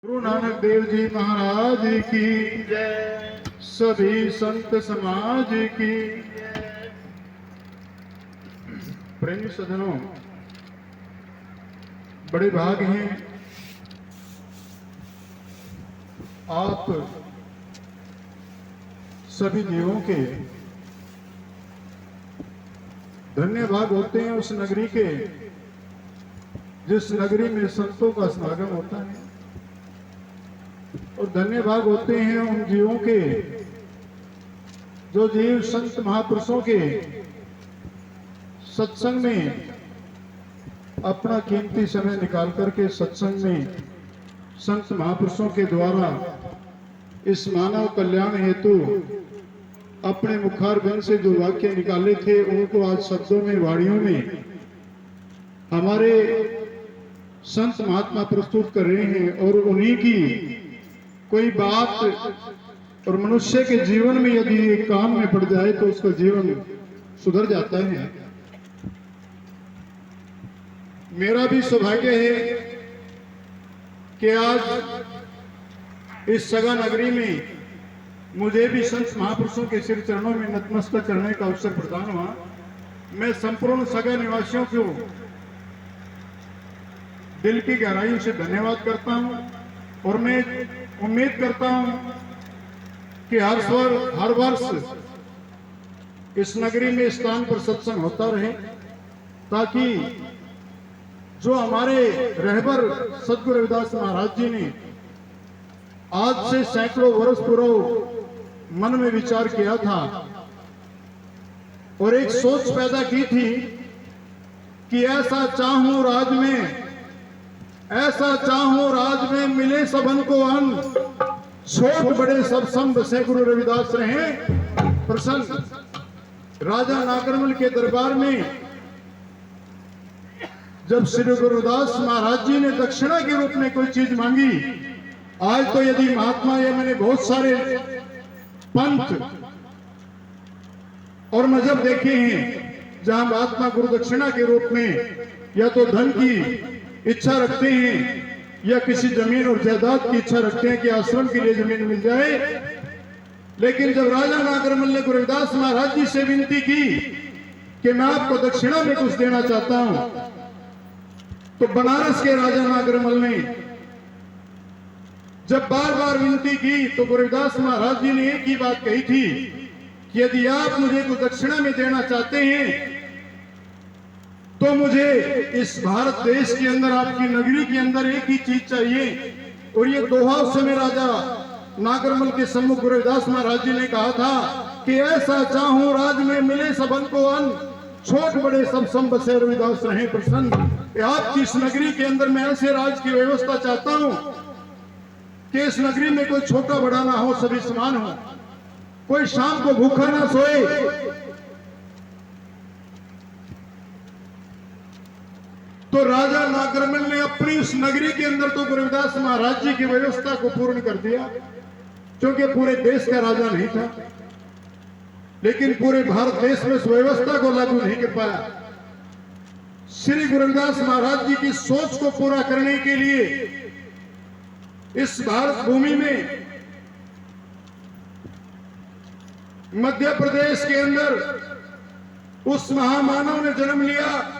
गुरु नानक देव जी महाराज की जय, सभी संत समाज की जय। प्रेमी सज्जनों, बड़े भाग हैं आप सभी जीवों के। धन्य भाग होते हैं उस नगरी के जिस नगरी में संतों का समागम होता है, और धन्य भाग होते हैं उन जीवों के जो जीव संत महापुरुषों के सत्संग में अपना कीमती समय निकाल करके सत्संग में संत महापुरुषों के द्वारा इस मानव कल्याण हेतु अपने मुखारबिंद से जो वाक्य निकाले थे उनको आज शब्दों में, वाणियों में हमारे संत महात्मा प्रस्तुत कर रहे हैं। और उन्हीं की कोई बात और मनुष्य के जीवन में यदि ये काम में पड़ जाए तो उसका जीवन सुधर जाता है। मेरा भी सौभाग्य है कि आज इस सगा नगरी में मुझे भी संत महापुरुषों के श्री चरणों में नतमस्तक करने का अवसर प्रदान हुआ। मैं संपूर्ण सगा निवासियों को दिल की गहराइयों से धन्यवाद करता हूं, और मैं उम्मीद करता हूं कि हर वर्ष इस नगरी में स्थान पर सत्संग होता रहे, ताकि जो हमारे रहबर सद्गुरु रविदास महाराज जी ने आज से सैकड़ों वर्ष पूर्व मन में विचार किया था और एक सोच पैदा की थी कि ऐसा चाहूं राज में, ऐसा चाहूं राज में मिले सबन को अन्न, छोट बड़े सब सम बसे गुरु रविदास रहे प्रसन्न। राजा नागरमल के दरबार में जब श्री गुरुदास महाराज जी ने दक्षिणा के रूप में कोई चीज मांगी, आज तो यदि महात्मा, ये मैंने बहुत सारे पंथ और मजहब देखे हैं जहां महात्मा गुरु दक्षिणा के रूप में या तो धन की इच्छा रखते हैं या किसी जमीन और जायदाद की इच्छा रखते हैं कि आश्रम के लिए जमीन मिल जाए। लेकिन जब राजा नागरमल ने गुरु रविदास महाराज जी से विनती की कि मैं आपको दक्षिणा में कुछ देना चाहता हूं, तो बनारस के राजा नागरमल ने जब बार बार विनती की तो गुरु रविदास महाराज जी ने एक ही बात कही थी कि यदि आप मुझे कुछ दक्षिणा में देना चाहते हैं तो मुझे इस भारत देश के अंदर, आपकी नगरी के अंदर एक ही चीज चाहिए। और ये दोहा उस समय राजा नागरमल के सम्मुख गुरु रविदास महाराज जी ने कहा था कि ऐसा चाहूं राज में मिले सबन को अन्न, छोट बड़े सब सम बसे रविदास रहे प्रसन्न। आपकी इस नगरी के अंदर मैं ऐसे राज की व्यवस्था चाहता हूं कि इस नगरी में कोई छोटा बड़ा ना हो, सभी समान हो, कोई शाम को भूखा ना सोए। तो राजा नागरमल ने अपनी उस नगरी के अंदर तो गुरु रविदास महाराज जी की व्यवस्था को पूर्ण कर दिया, क्योंकि पूरे देश का राजा नहीं था, लेकिन पूरे भारत देश में उस व्यवस्था को लागू नहीं कर पाया। श्री गुरु रविदास महाराज जी की सोच को पूरा करने के लिए इस भारत भूमि में मध्य प्रदेश के अंदर उस महामानव ने जन्म लिया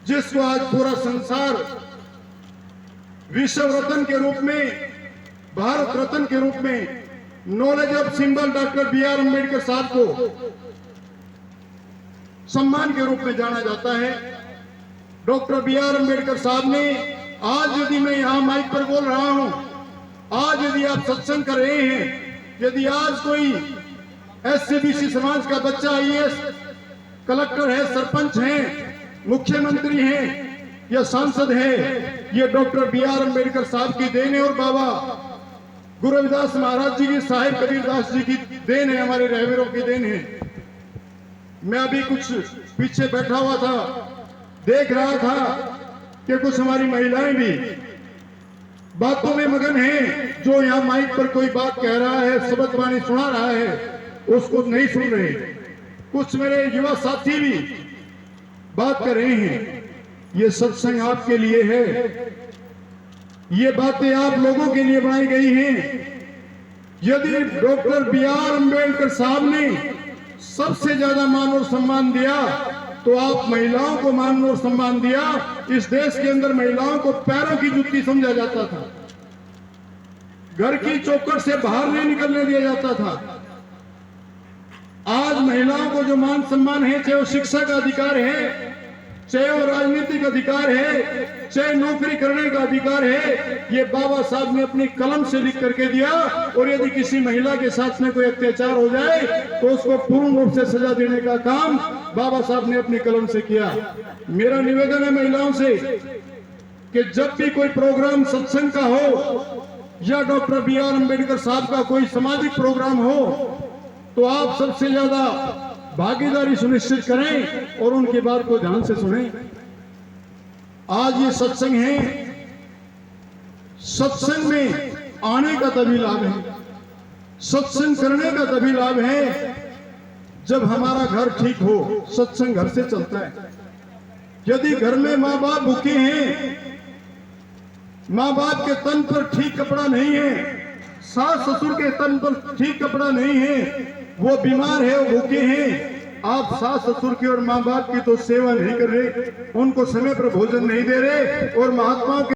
जिसको आज पूरा संसार विश्व रत्न के रूप में, भारत रत्न के रूप में, knowledge of symbol doctor B R. Ambedkar साहब को सम्मान के रूप में जाना जाता है। Doctor B R. अम्बेडकर साहब ने आज, यदि मैं यहां माइक पर बोल रहा हूं, आज यदि आप सत्संग कर रहे हैं, यदि आज कोई एससीबीसी समाज का बच्चा आईएएस कलेक्टर है, सरपंच है, मुख्यमंत्री हैं या सांसद है, ये डॉक्टर बी.आर. अम्बेडकर साहब की देन है और बाबा गुरु रविदास महाराज जी की, साहिब कबीरदास जी की देन है, हमारे रहबरों की देन है। मैं अभी कुछ पीछे बैठा हुआ था, देख रहा था कि कुछ हमारी महिलाएं भी बातों में मगन हैं। जो यहाँ माइक पर कोई बात कह रहा है, शब्द वाणी सुना रहा है, उसको नहीं सुन रहे। कुछ मेरे युवा साथी भी बात कर रहे हैं। ये सत्संग आपके लिए है, ये बातें आप लोगों के लिए बनाई गई हैं। यदि डॉक्टर बी.आर. अम्बेडकर साहब ने सबसे ज्यादा मान और सम्मान दिया तो आप महिलाओं को मान और सम्मान दिया। इस देश के अंदर महिलाओं को पैरों की जुत्ती समझा जाता था, घर की चौखट से बाहर नहीं निकलने दिया जाता था। आज महिलाओं को जो मान सम्मान है, चाहे वो शिक्षा का अधिकार है, चाहे वो राजनीतिक अधिकार है, चाहे नौकरी करने का अधिकार है, ये बाबा साहब ने अपनी कलम से लिख करके दिया। और यदि किसी महिला के साथ में कोई अत्याचार हो जाए तो उसको पूर्ण रूप से सजा देने का काम बाबा साहब ने अपनी कलम से किया। मेरा निवेदन है महिलाओं से कि जब भी कोई प्रोग्राम सत्संग का हो या डॉक्टर बी.आर. अम्बेडकर साहब का कोई सामाजिक प्रोग्राम हो तो आप सबसे ज्यादा भागीदारी सुनिश्चित करें और उनकी बात को ध्यान से सुनें। आज ये सत्संग है, सत्संग में आने का तभी लाभ है, सत्संग करने का तभी लाभ है जब हमारा घर ठीक हो। सत्संग घर से चलता है। यदि घर में माँ बाप भूखे हैं, माँ बाप के तन पर ठीक कपड़ा नहीं है, सास ससुर के तन पर ठीक कपड़ा नहीं है, वो बीमार है, वो भूखे हैं, आप सास ससुर की और माँ बाप की तो सेवा नहीं कर रहे, उनको समय पर भोजन नहीं दे रहे और महात्माओं के